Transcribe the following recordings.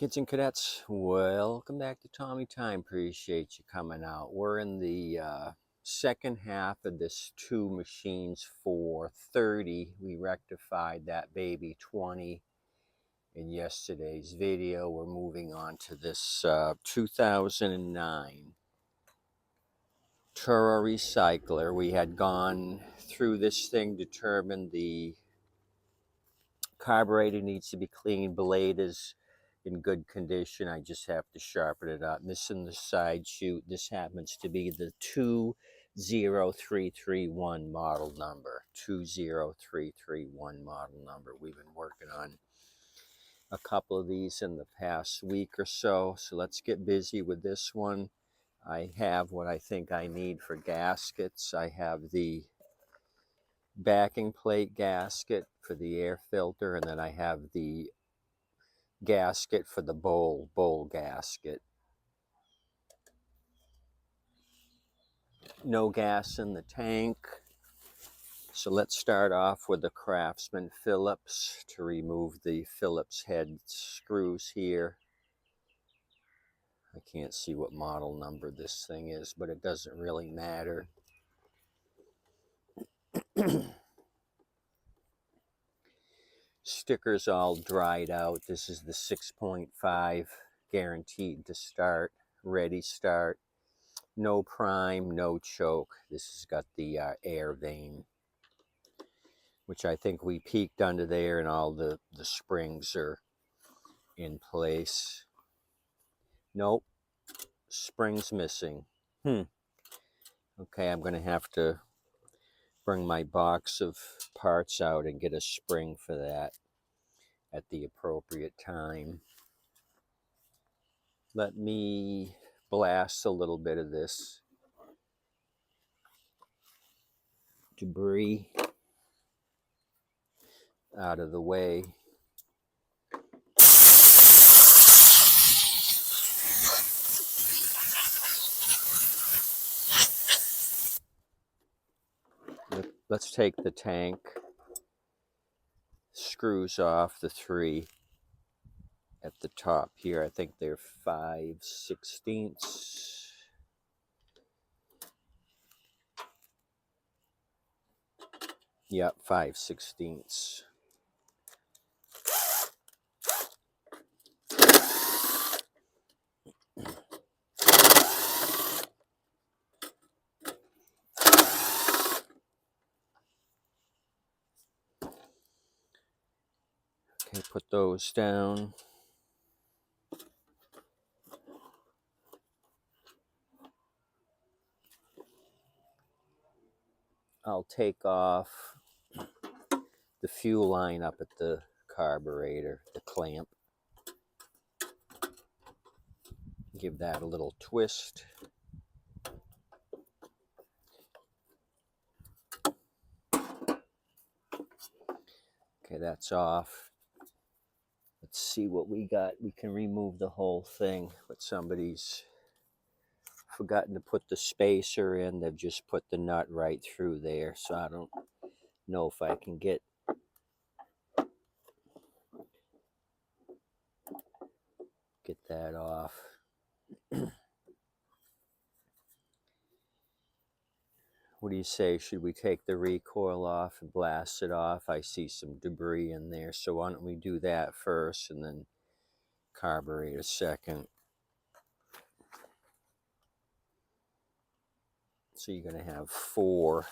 Kids and cadets, welcome back to Tommy Time. Appreciate you coming out. We're in the second half of this 2 machines for 30. We rectified that baby 20 in yesterday's video. We're moving on to this 2009 Toro Recycler. We had gone through this thing, determined the carburetor needs to be cleaned, blade is in good condition. I just have to sharpen it up. Missing the side chute. This happens to be the 20331 model number. 20331 model number. We've been working on a couple of these in the past week or so. So let's get busy with this one. I have what I think I need for gaskets. I have the backing plate gasket for the air filter, and then I have the gasket for the bowl gasket. No gas in the tank. So let's start off with the Craftsman Phillips to remove the Phillips head screws here. I can't see what model number this thing is, but it doesn't really matter. Stickers all dried out. This is the 6.5, guaranteed to start, ready start. No prime, no choke. This has got the air vane, which I think we peeked under there, and all the springs are in place. Nope, springs missing. Okay, I'm going to have to bring my box of parts out and get a spring for that at the appropriate time. Let me blast a little bit of this debris out of the way. Let's take the tank screws off, the 3 at the top here. I think they're 5/16. Yep, 5/16. Okay, put those down. I'll take off the fuel line up at the carburetor, the clamp. Give that a little twist. Okay, that's off. Let's see what we got. We can remove the whole thing, but somebody's forgotten to put the spacer in. They've just put the nut right through there, so I don't know if I can get that off. What do you say? Should we take the recoil off and blast it off? I see some debris in there, so why don't we do that first and then carburetor second. So you're going to have 4.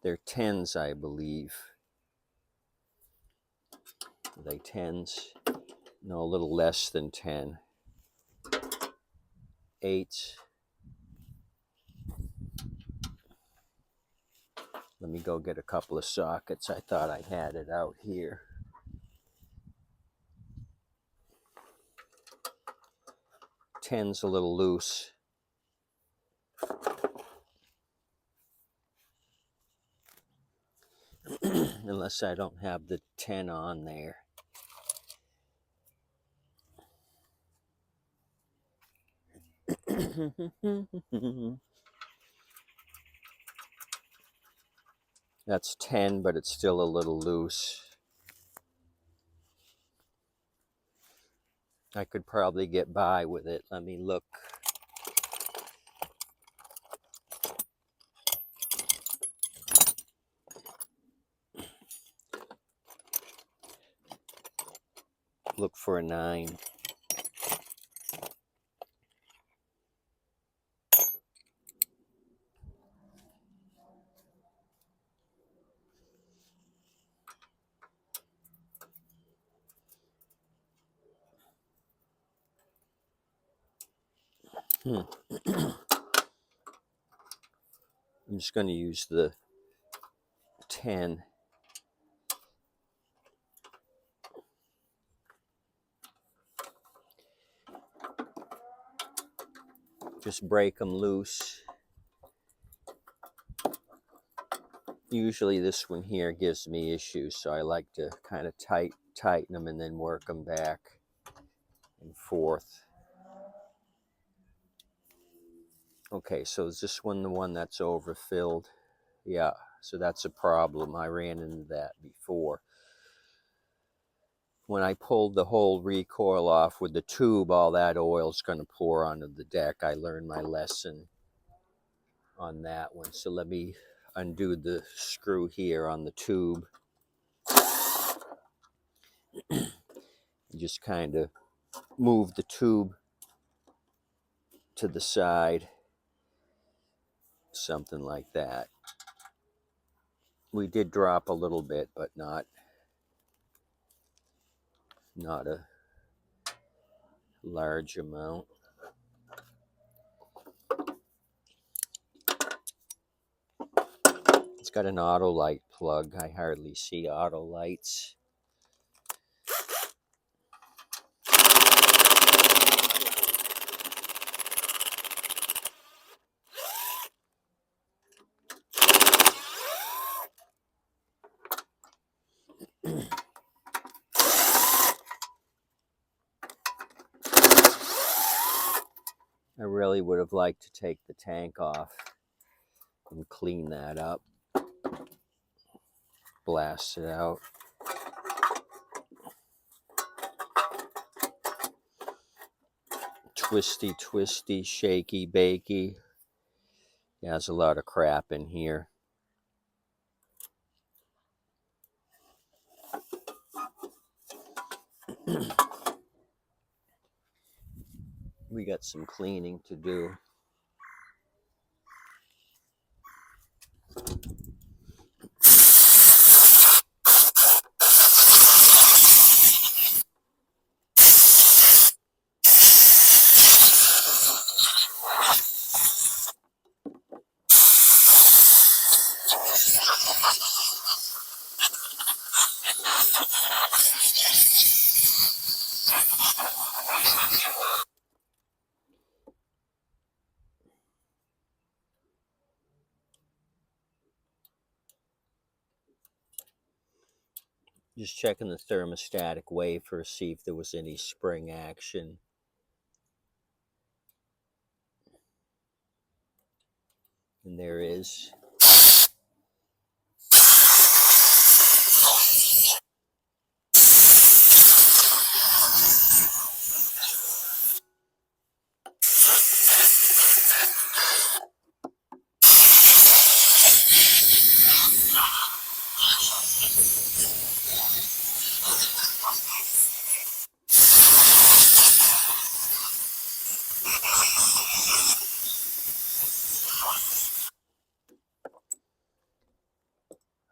They're 10s, I believe. Are they 10s? No, a little less than 10. 8. Let me go get a couple of sockets. I thought I had it out here. Ten's a little loose. Unless I don't have the 10 on there. That's 10, but it's still a little loose. I could probably get by with it. Let me look. Look for a 9. I'm just going to use the 10. Just break them loose. Usually this one here gives me issues, so I like to kind of tighten them and then work them back and forth. Okay, so is this one the one that's overfilled? Yeah, so that's a problem. I ran into that before. When I pulled the whole recoil off with the tube, all that oil's going to pour onto the deck. I learned my lesson on that one. So let me undo the screw here on the tube. Just kind of move the tube to the side. Something like that. We did drop a little bit, but not a large amount. It's got an auto light plug. I hardly see auto lights. I really would have liked to take the tank off and clean that up. Blast it out. Twisty, shaky, bakey. Yeah, there's a lot of crap in here. We got some cleaning to do. Just checking the thermostatic wafer, see if there was any spring action. And there is.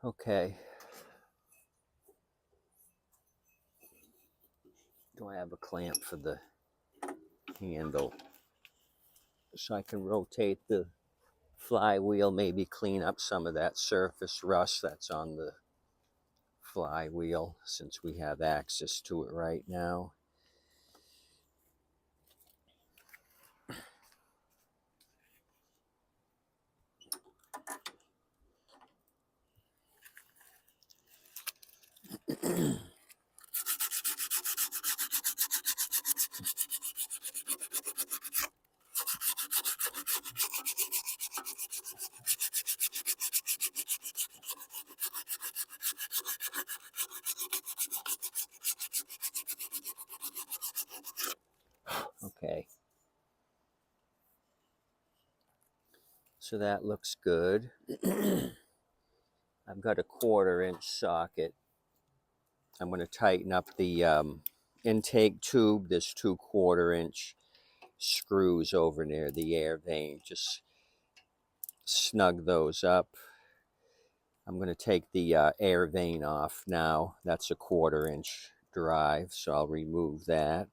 Okay. Do I have a clamp for the handle? So I can rotate the flywheel, maybe clean up some of that surface rust that's on the flywheel, since we have access to it right now. So that looks good. I've got a 1/4-inch socket. I'm going to tighten up the intake tube. There's 2 1/4-inch screws over near the air vane. Just snug those up. I'm going to take the air vane off now. That's a 1/4-inch drive, so I'll remove that.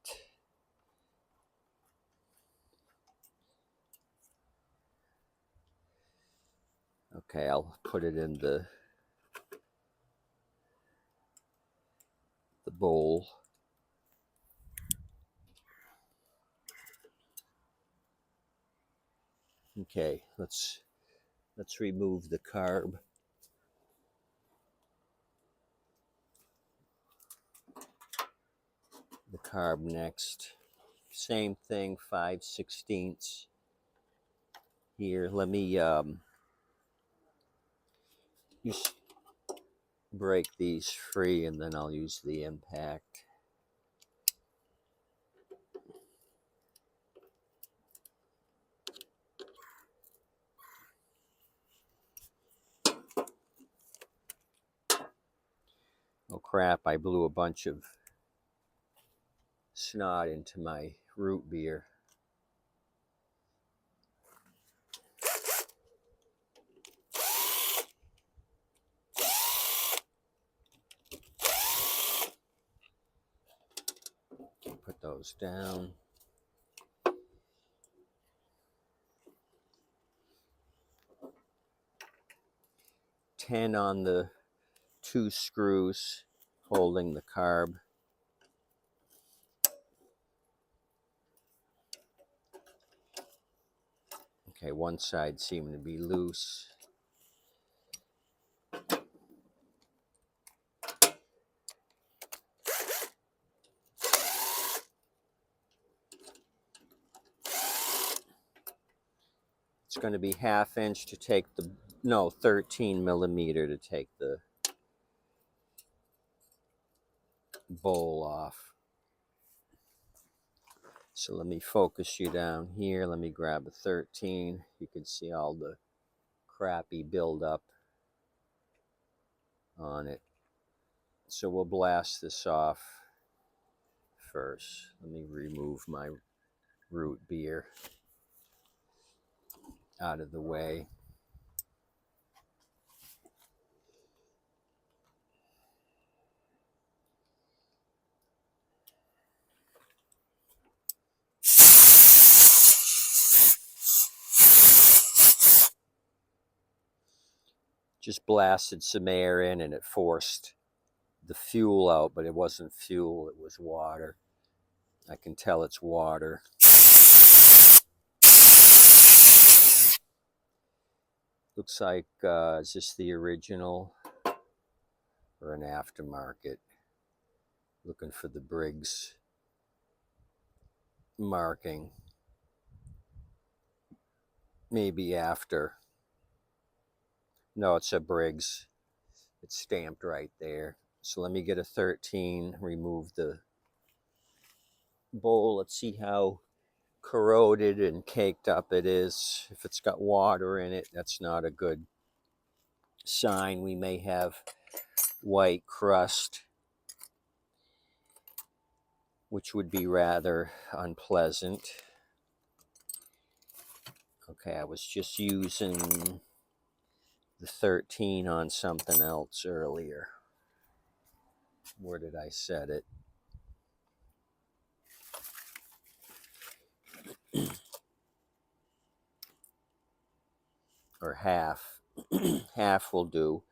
Okay, I'll put it in the bowl. Okay, let's remove the carb. The carb next. Same thing, 5/16 here. Let me just break these free and then I'll use the impact. Oh crap, I blew a bunch of snot into my root beer. Put those down. Ten on the 2 screws holding the carb. Okay, one side seemed to be loose. It's going to be 1/2 inch to take the, no, 13 millimeter to take the bowl off. So let me focus you down here. Let me grab a 13. You can see all the crappy buildup on it. So we'll blast this off first. Let me remove my root beer out of the way. Just blasted some air in and it forced the fuel out, but it wasn't fuel, it was water. I can tell it's water. Looks like, is this the original or an aftermarket? Looking for the Briggs marking. Maybe after. No, it's a Briggs. It's stamped right there. So let me get a 13, remove the bowl. Let's see how corroded and caked up it is. If it's got water in it, that's not a good sign. We may have white crust, which would be rather unpleasant. Okay, I was just using the 13 on something else earlier. Where did I set it? Or half. Half will do.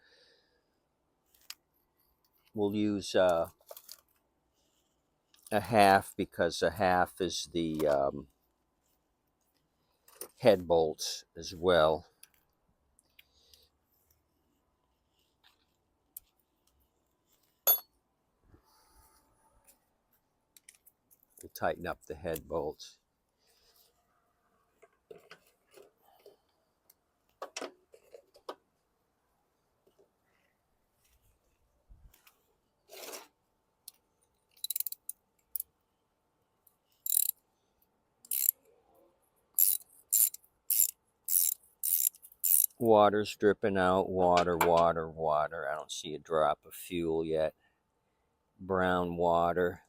We'll use a half because a half is the head bolts as well. We'll tighten up the head bolts. Water's dripping out. Water, water, water. I don't see a drop of fuel yet. Brown water.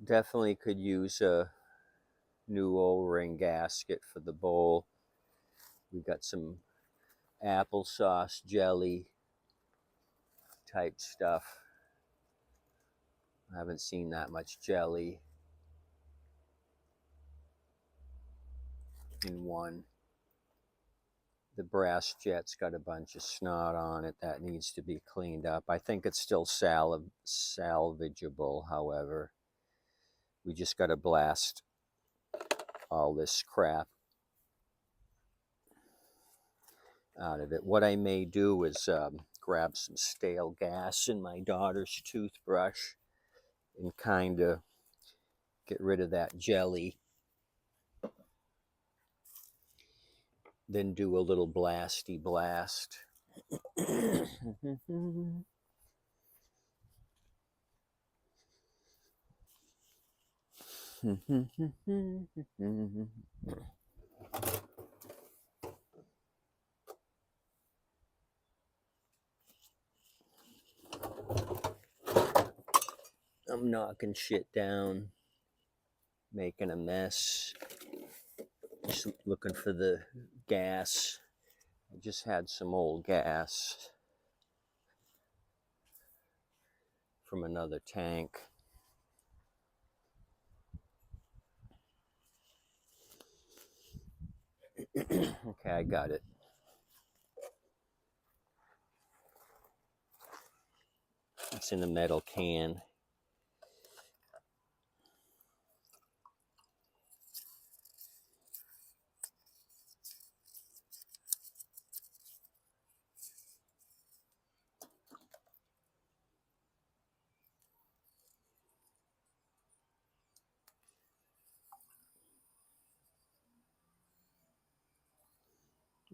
Definitely could use a new O-ring gasket for the bowl. We got some applesauce jelly type stuff. I haven't seen that much jelly in one. The brass jet's got a bunch of snot on it that needs to be cleaned up. I think it's still salvageable, however. We just got to blast all this crap out of it. What I may do is grab some stale gas in my daughter's toothbrush and kind of get rid of that jelly. Then do a little blasty blast. I'm knocking shit down, making a mess, just looking for the gas. I just had some old gas from another tank. Okay, I got it. It's in a metal can.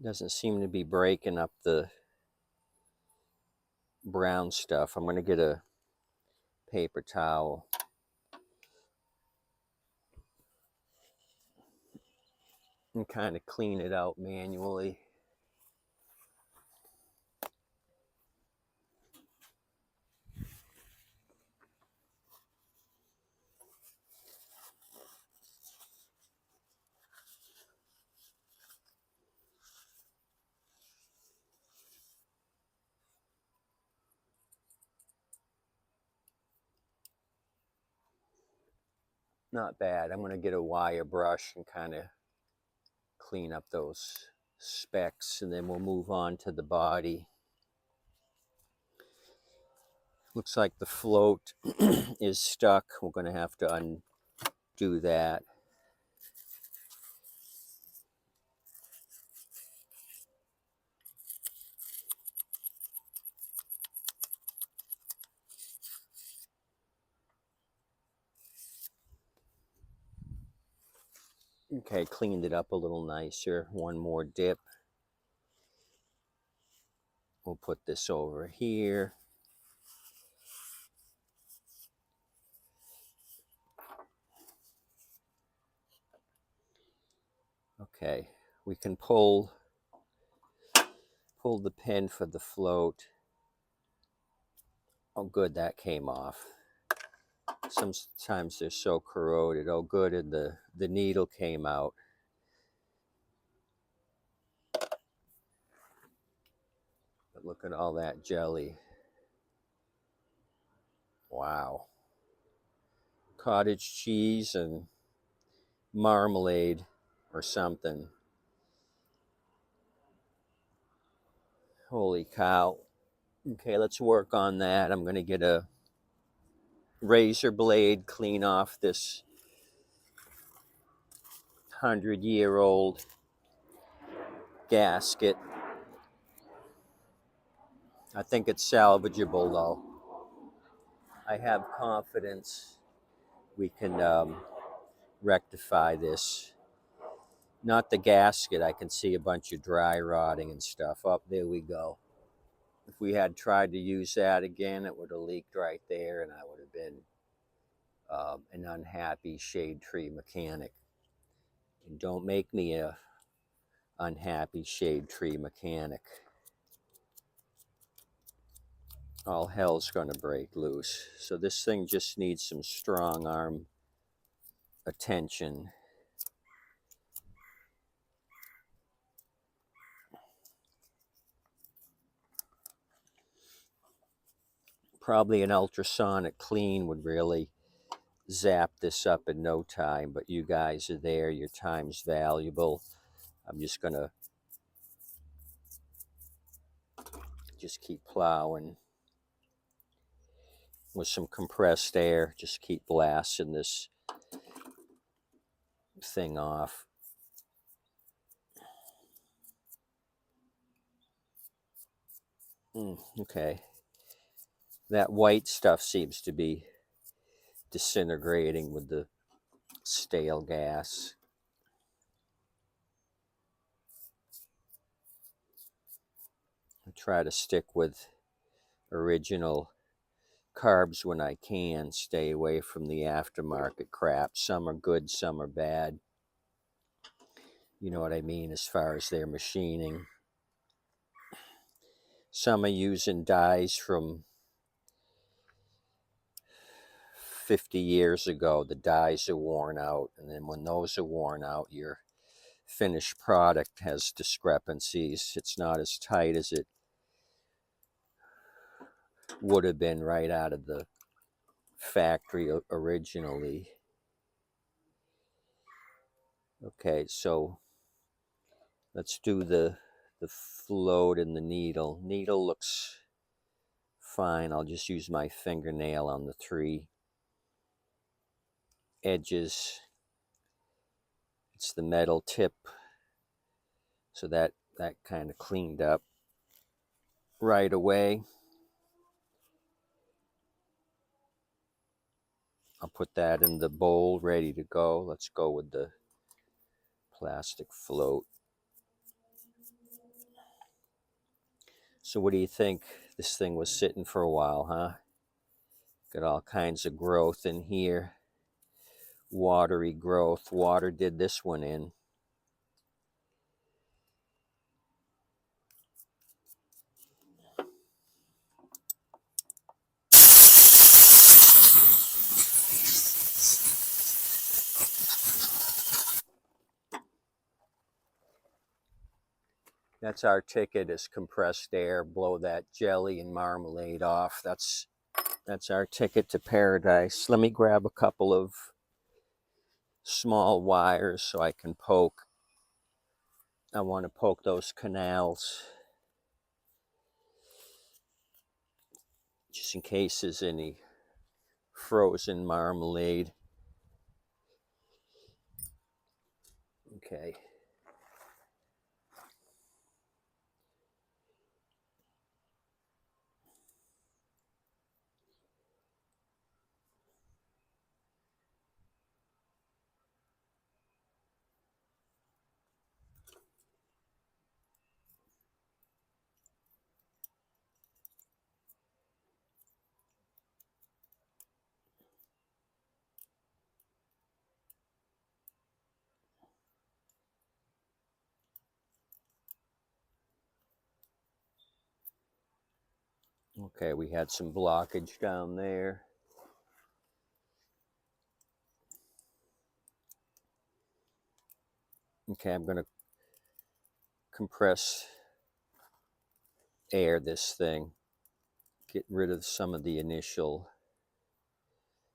Doesn't seem to be breaking up the brown stuff. I'm going to get a paper towel and kind of clean it out manually. Not bad. I'm going to get a wire brush and kind of clean up those specks, and then we'll move on to the body. Looks like the float is stuck. We're going to have to undo that. Okay, cleaned it up a little nicer. One more dip. We'll put this over here. Okay, we can pull the pin for the float. Oh, good, that came off. Sometimes they're so corroded. Oh, good, and the needle came out. But look at all that jelly. Wow. Cottage cheese and marmalade or something. Holy cow. Okay, let's work on that. I'm going to get a razor blade, clean off this 100-year-old gasket. I think it's salvageable though. I have confidence we can rectify this. Not the gasket. I can see a bunch of dry rotting and stuff. Oh, there we go. If we had tried to use that again, it would have leaked right there and I would have been an unhappy shade tree mechanic. And don't make me a unhappy shade tree mechanic. All hell's gonna break loose. So this thing just needs some strong arm attention. Probably an ultrasonic clean would really zap this up in no time, but you guys are there, your time's valuable. I'm just gonna just keep plowing with some compressed air, just keep blasting this thing off. Okay, that white stuff seems to be disintegrating with the stale gas. I try to stick with original carbs when I can, stay away from the aftermarket crap. Some are good, some are bad. You know what I mean, as far as their machining. Some are using dyes from 50 years ago. The dyes are worn out, and then when those are worn out, your finished product has discrepancies. It's not as tight as it would have been right out of the factory originally. Okay, so let's do the float and the needle. Needle looks fine. I'll just use my fingernail on the 3 edges. It's the metal tip, so that kind of cleaned up right away. I'll put that in the bowl ready to go. Let's go with the plastic float. So what do you think? This thing was sitting for a while, huh? Got all kinds of growth in here. Watery growth. Water did this one in. That's our ticket, is compressed air. Blow that jelly and marmalade off. That's our ticket to paradise. Let me grab a couple of small wires so I can poke. I want to poke those canals just in case there's any frozen marmalade. Okay. Okay, we had some blockage down there. Okay, I'm going to compress air this thing. Get rid of some of the initial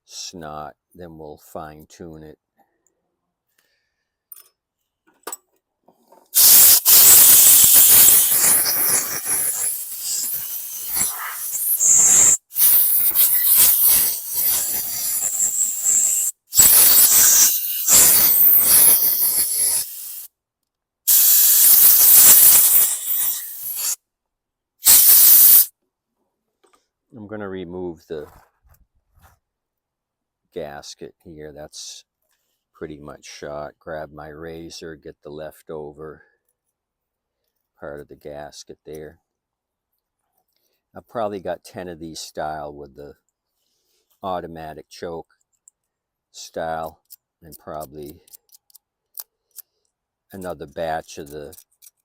snot, then we'll fine tune it. I'm going to remove the gasket here. That's pretty much shot. Grab my razor, get the leftover part of the gasket there. I've probably got 10 of these style with the automatic choke. style, and probably another batch of the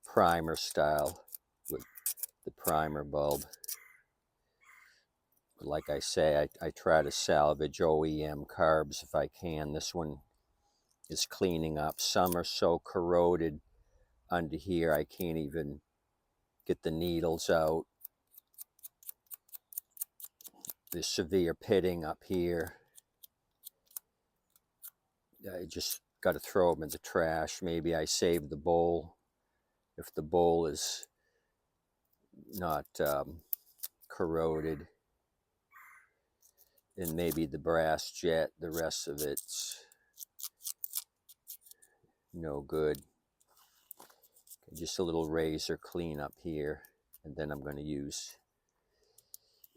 primer style with the primer bulb. But like I say, I try to salvage OEM carbs if I can. This one is cleaning up. Some are so corroded under here I can't even get the needles out. There's severe pitting up here. I just got to throw them in the trash. Maybe I save the bowl. If the bowl is not corroded, and maybe the brass jet, the rest of it's no good. Just a little razor clean up here, and then I'm going to use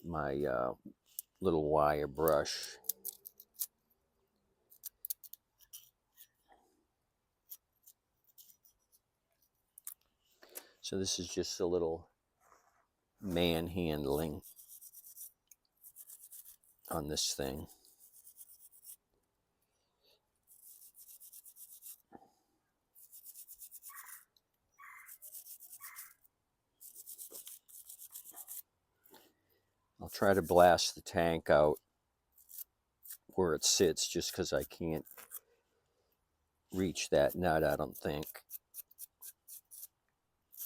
my little wire brush. So this is just a little manhandling on this thing. I'll try to blast the tank out where it sits just because I can't reach that nut, I don't think.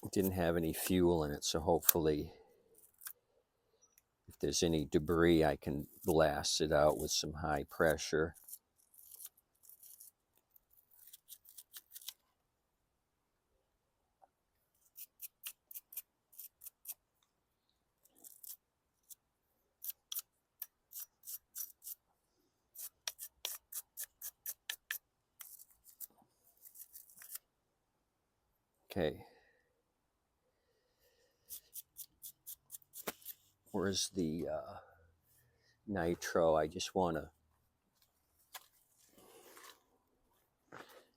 It didn't have any fuel in it, so hopefully if there's any debris I can blast it out with some high pressure. Okay. Where's the nitro? I just want to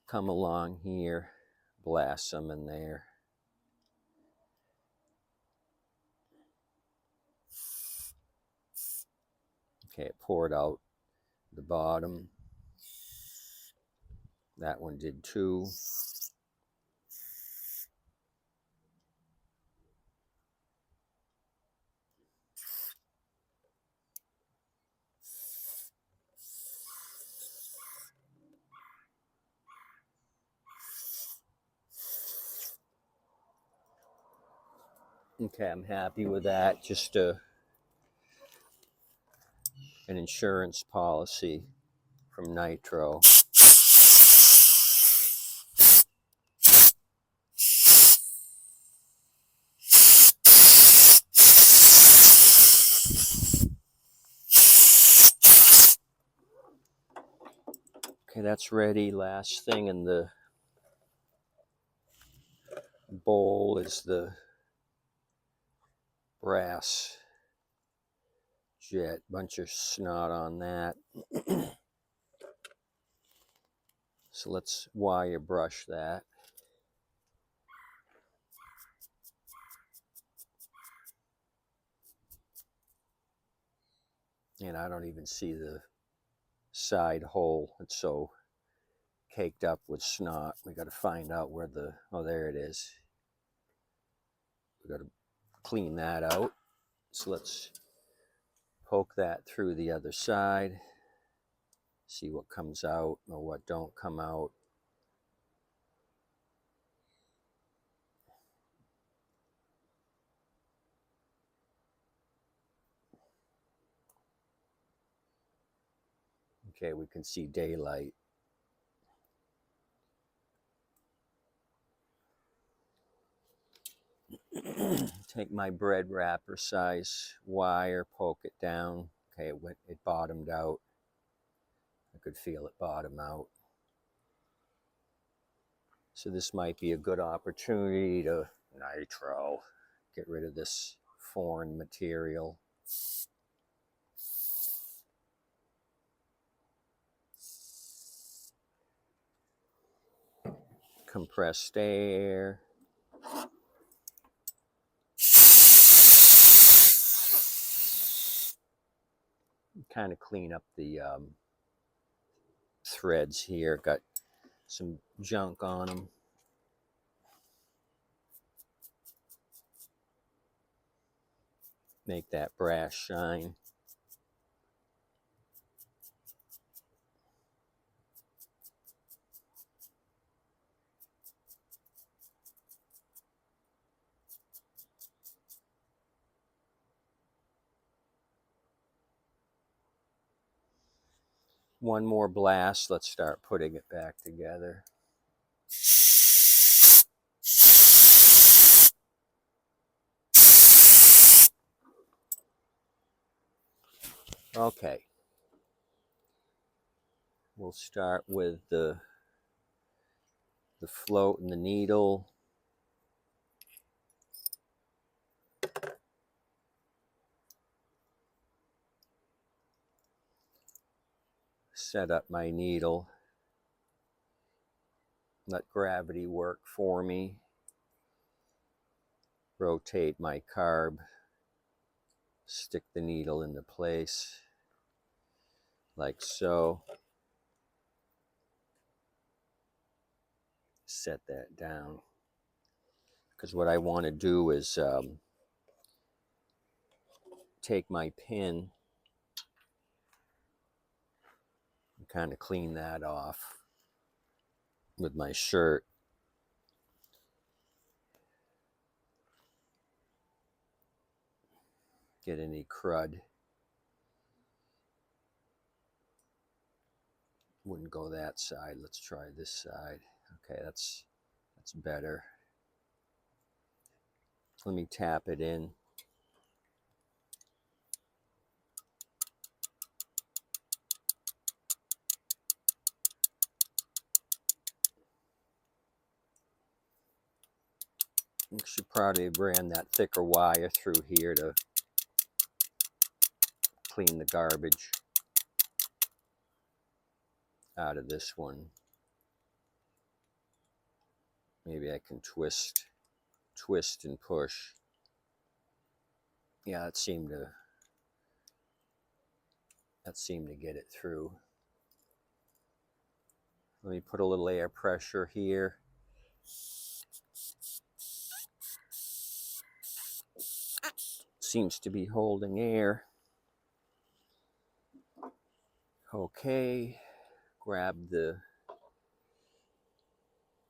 come along here, blast some in there. Okay, it poured out the bottom. That one did too. Okay, I'm happy with that. Just an insurance policy from Nitro. Okay, that's ready. Last thing in the bowl is the brass jet. Bunch of snot on that. So let's wire brush that. And I don't even see the side hole. It's so caked up with snot. We got to find out where the, oh, there it is. We got to clean that out. So let's poke that through the other side. See what comes out or what don't come out. Okay, we can see daylight. Take my bread wrapper size wire, poke it down. Okay, it bottomed out. I could feel it bottom out. So this might be a good opportunity to nitro, get rid of this foreign material. Compressed air. Kind of clean up the treads here, got some junk on them. Make that brass shine. One more blast. Let's start putting it back together. Okay. We'll start with the float and the needle. Set up my needle. Let gravity work for me. Rotate my carb. Stick the needle into place like so. Set that down. Because what I want to do is take my pin and kind of clean that off with my shirt. Get any crud. Wouldn't go that side. Let's try this side. Okay, that's better. Let me tap it in. You should probably ran that thicker wire through here to clean the garbage out of this one. Maybe I can twist and push. Yeah, that seemed to get it through. Let me put a little air pressure here. Seems to be holding air. Okay, grab the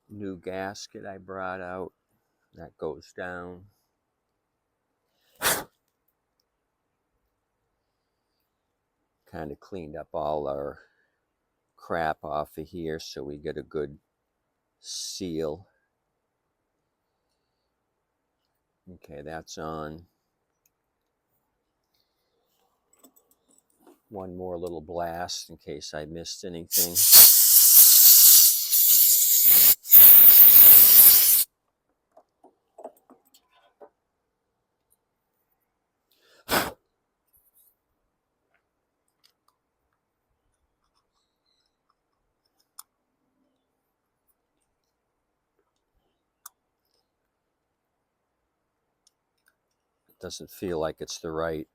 new gasket I brought out. That goes down. Kind of cleaned up all our crap off of here so we get a good seal. Okay, that's on. One more little blast in case I missed anything. It doesn't feel like it's the right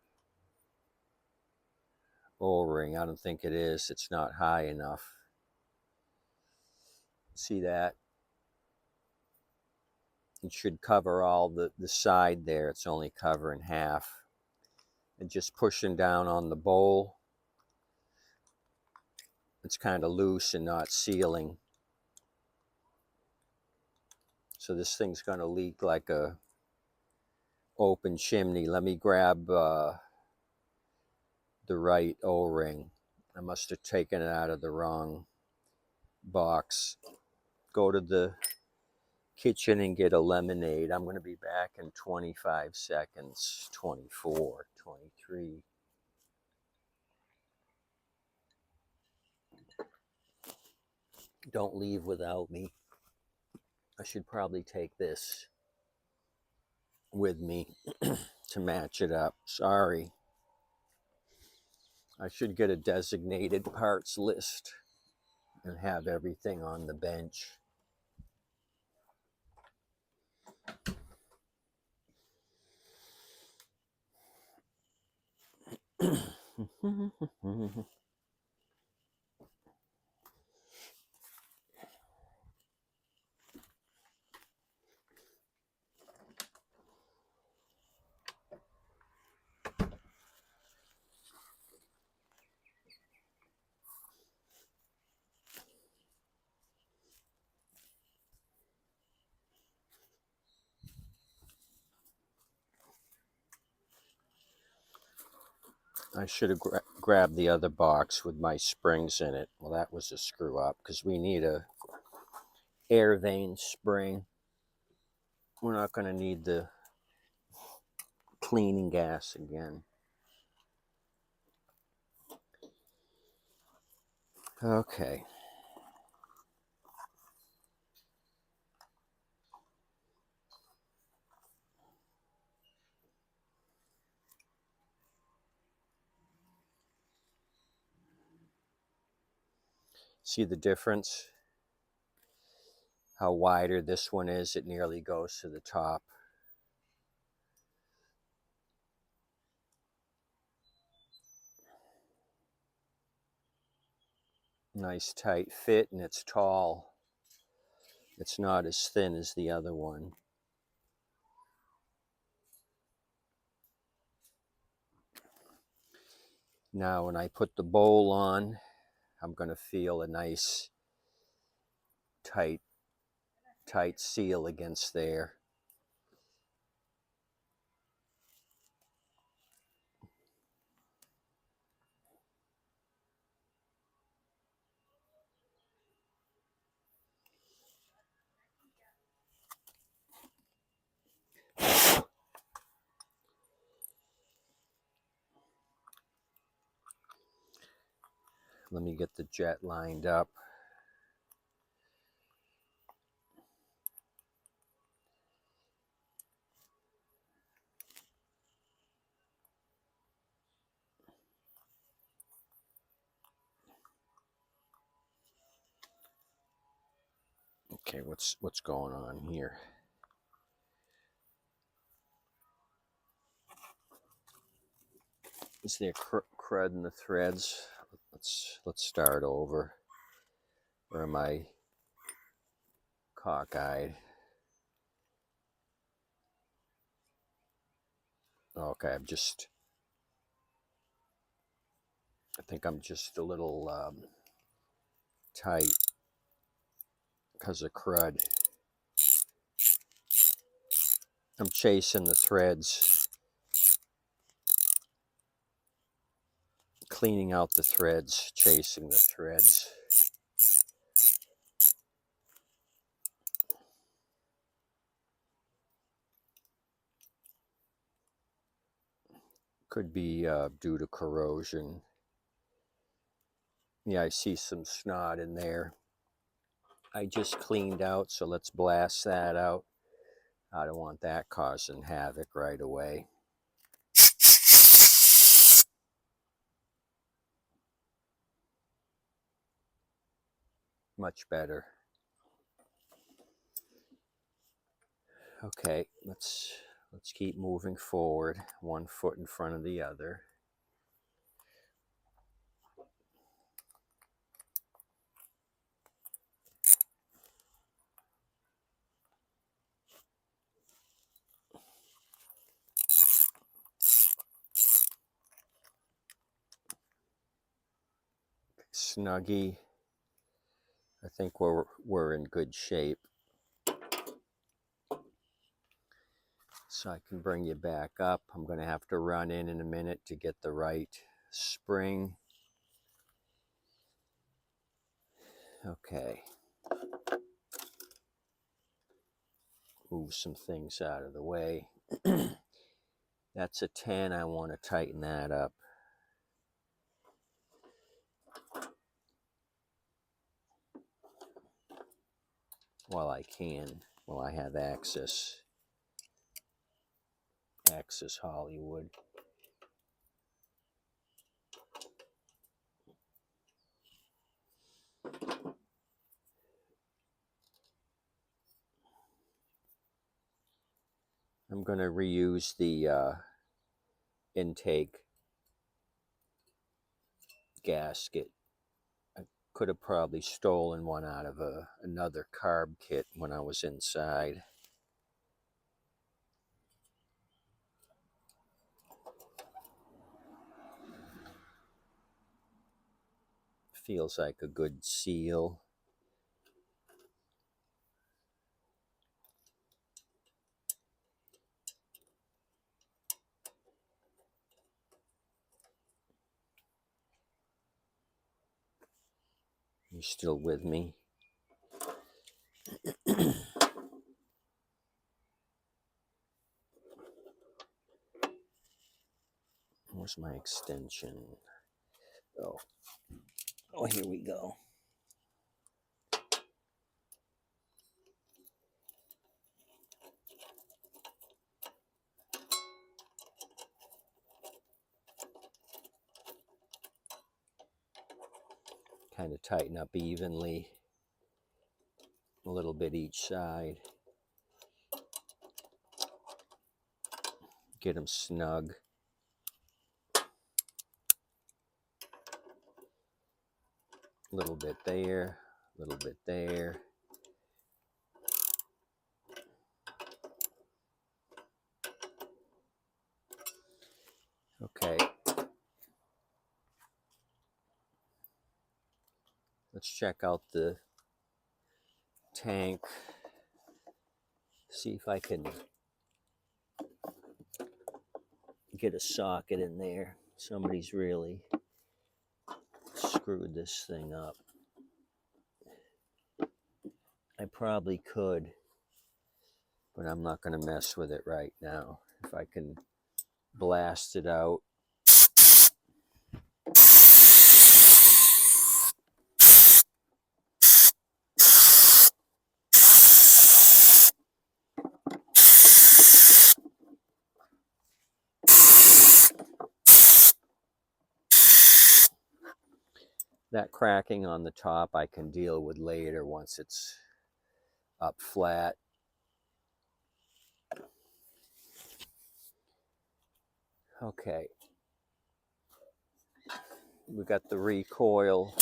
O-ring. I don't think it is. It's not high enough. See that? It should cover all the side there. It's only covering half. And just pushing down on the bowl, it's kind of loose and not sealing. So this thing's going to leak like a open chimney. Let me grab the right O-ring. I must have taken it out of the wrong box. Go to the kitchen and get a lemonade. I'm going to be back in 25 seconds. 24, 23. Don't leave without me. I should probably take this with me to match it up. Sorry. I should get a designated parts list and have everything on the bench. I should have grabbed the other box with my springs in it. Well, that was a screw up because we need a air vane spring. We're not going to need the cleaning gas again. Okay. See the difference? How wider this one is, it nearly goes to the top. Nice tight fit, and it's tall. It's not as thin as the other one. Now when I put the bowl on, I'm going to feel a nice tight seal against there. Let me get the jet lined up. Okay, what's going on here? Is there crud in the threads? Let's start over. Or am I cockeyed? Okay, I think I'm just a little tight because of crud. I'm chasing the threads, cleaning out the threads, chasing the threads. Could be due to corrosion. Yeah, I see some snot in there. I just cleaned out, so let's blast that out. I don't want that causing havoc right away. Much better. Okay, let's keep moving forward, one foot in front of the other. Snuggie. I think we're in good shape. So I can bring you back up. I'm going to have to run in a minute to get the right spring. Okay. Move some things out of the way. That's a 10. I want to tighten that up. While I can, while I have access. Access Hollywood. I'm going to reuse the intake gasket. I could have probably stolen one out of another carb kit when I was inside. Feels like a good seal. You still with me? Where's my extension? Oh, here we go. Kind of tighten up evenly, a little bit each side. Get them snug. A little bit there, a little bit there. Okay. Let's check out the tank. See if I can get a socket in there. Somebody's really screwed this thing up. I probably could, but I'm not going to mess with it right now. If I can blast it out. That cracking on the top I can deal with later once it's up flat. Okay. We got the recoil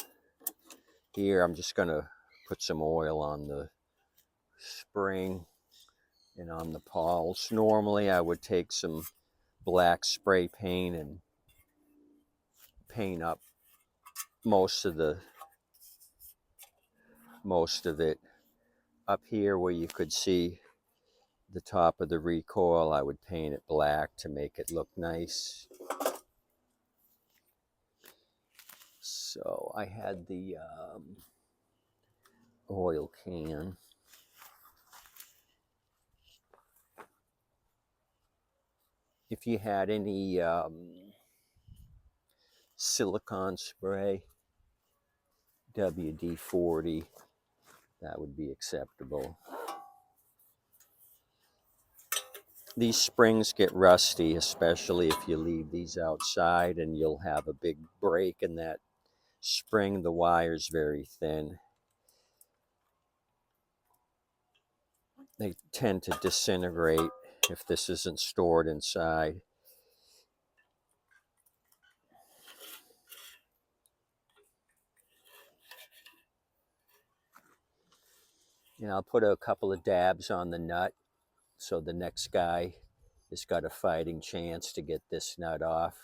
here. I'm just going to put some oil on the spring and on the pawls. Normally I would take some black spray paint and paint up most of it. Up here where you could see the top of the recoil, I would paint it black to make it look nice. So I had the oil can. If you had any silicone spray, WD-40, that would be acceptable. These springs get rusty, especially if you leave these outside, and you'll have a big break in that spring. The wire's very thin. They tend to disintegrate if this isn't stored inside. And I'll put a couple of dabs on the nut so the next guy has got a fighting chance to get this nut off.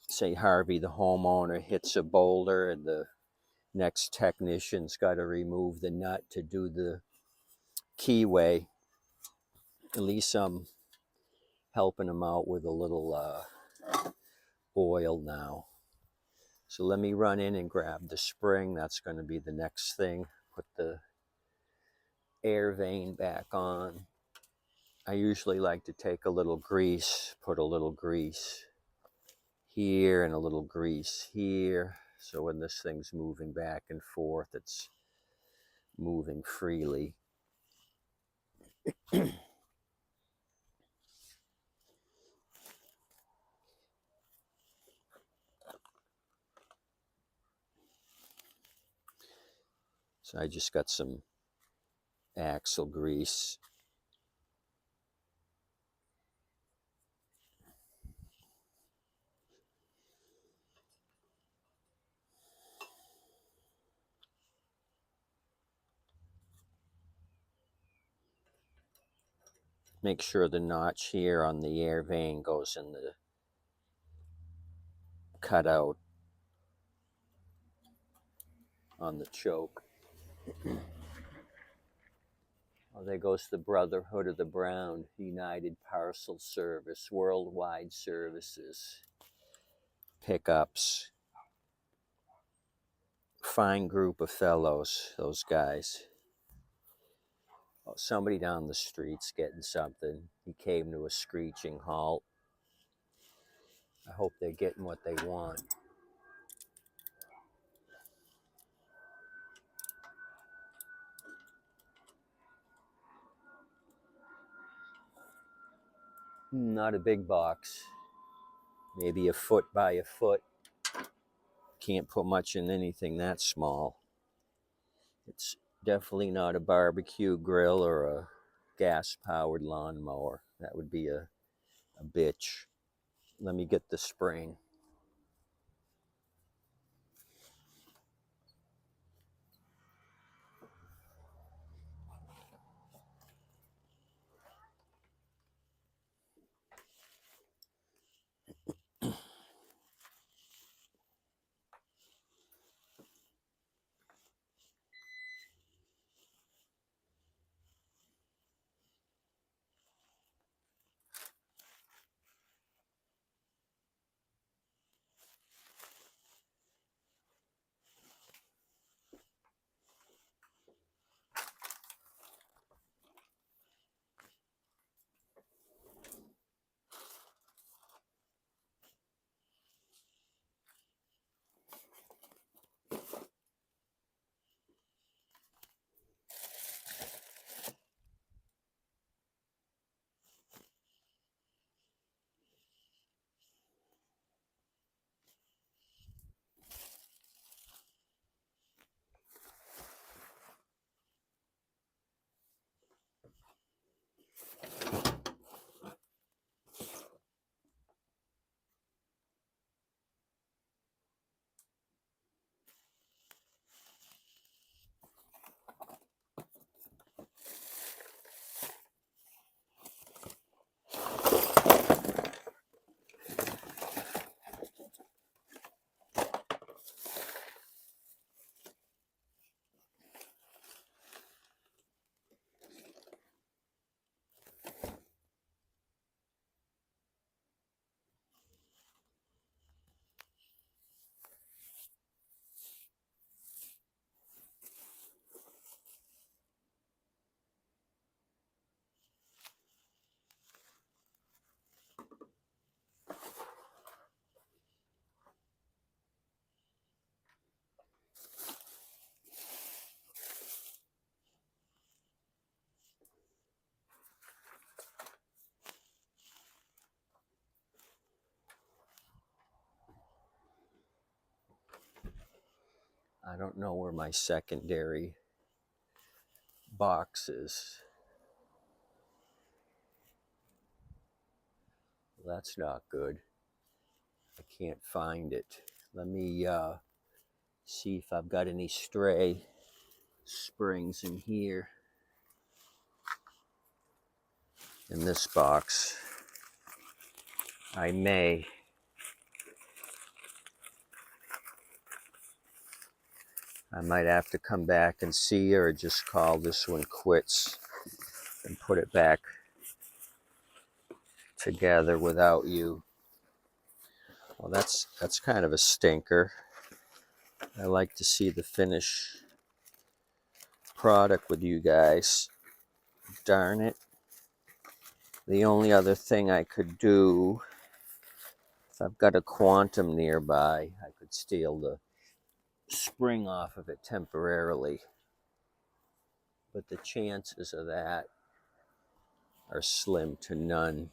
Say Harvey, the homeowner, hits a boulder and the next technician's got to remove the nut to do the keyway. At least I'm helping him out with a little oil now. So let me run in and grab the spring. That's going to be the next thing. Put the air vane back on. I usually like to take a little grease, put a little grease here and a little grease here. So when this thing's moving back and forth, it's moving freely. So I just got some axle grease. Make sure the notch here on the air vane goes in the cutout on the choke. Oh, there goes the Brotherhood of the Brown, United Parcel Service, Worldwide Services, pickups, fine group of fellows, those guys. Oh, somebody down the street's getting something. He came to a screeching halt. I hope they're getting what they want. Not a big box. Maybe a foot by a foot. Can't put much in anything that small. It's definitely not a barbecue grill or a gas-powered lawnmower. That would be a bitch. Let me get the spring. I don't know where my secondary box is. That's not good. I can't find it. Let me see if I've got any stray springs in here. In this box. I may. I might have to come back and see, or just call this one quits and put it back together without you. Well, that's kind of a stinker. I like to see the finished product with you guys. Darn it. The only other thing I could do, if I've got a Quantum nearby, I could steal the spring off of it temporarily. But the chances of that are slim to none.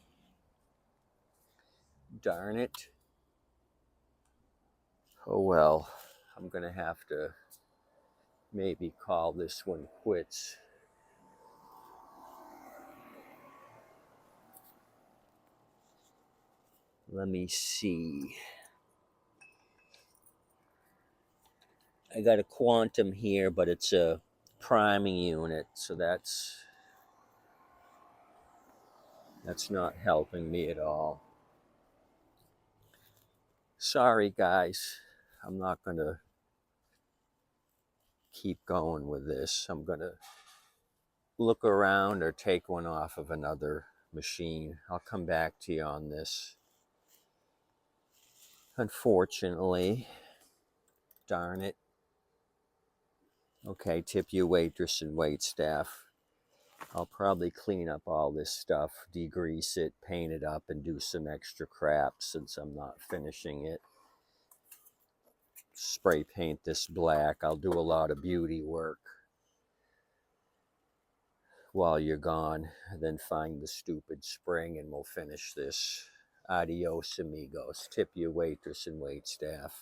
Darn it. Oh well, I'm gonna have to maybe call this one quits. Let me see. I got a Quantum here, but it's a priming unit, so that's not helping me at all. Sorry guys, I'm not gonna keep going with this. I'm gonna look around or take one off of another machine. I'll come back to you on this. Unfortunately, darn it. Okay, tip you waitress and wait staff. I'll probably clean up all this stuff, degrease it, paint it up, and do some extra crap since I'm not finishing it. Spray paint this black. I'll do a lot of beauty work while you're gone, then find the stupid spring and we'll finish this. Adios amigos. Tip you waitress and wait staff.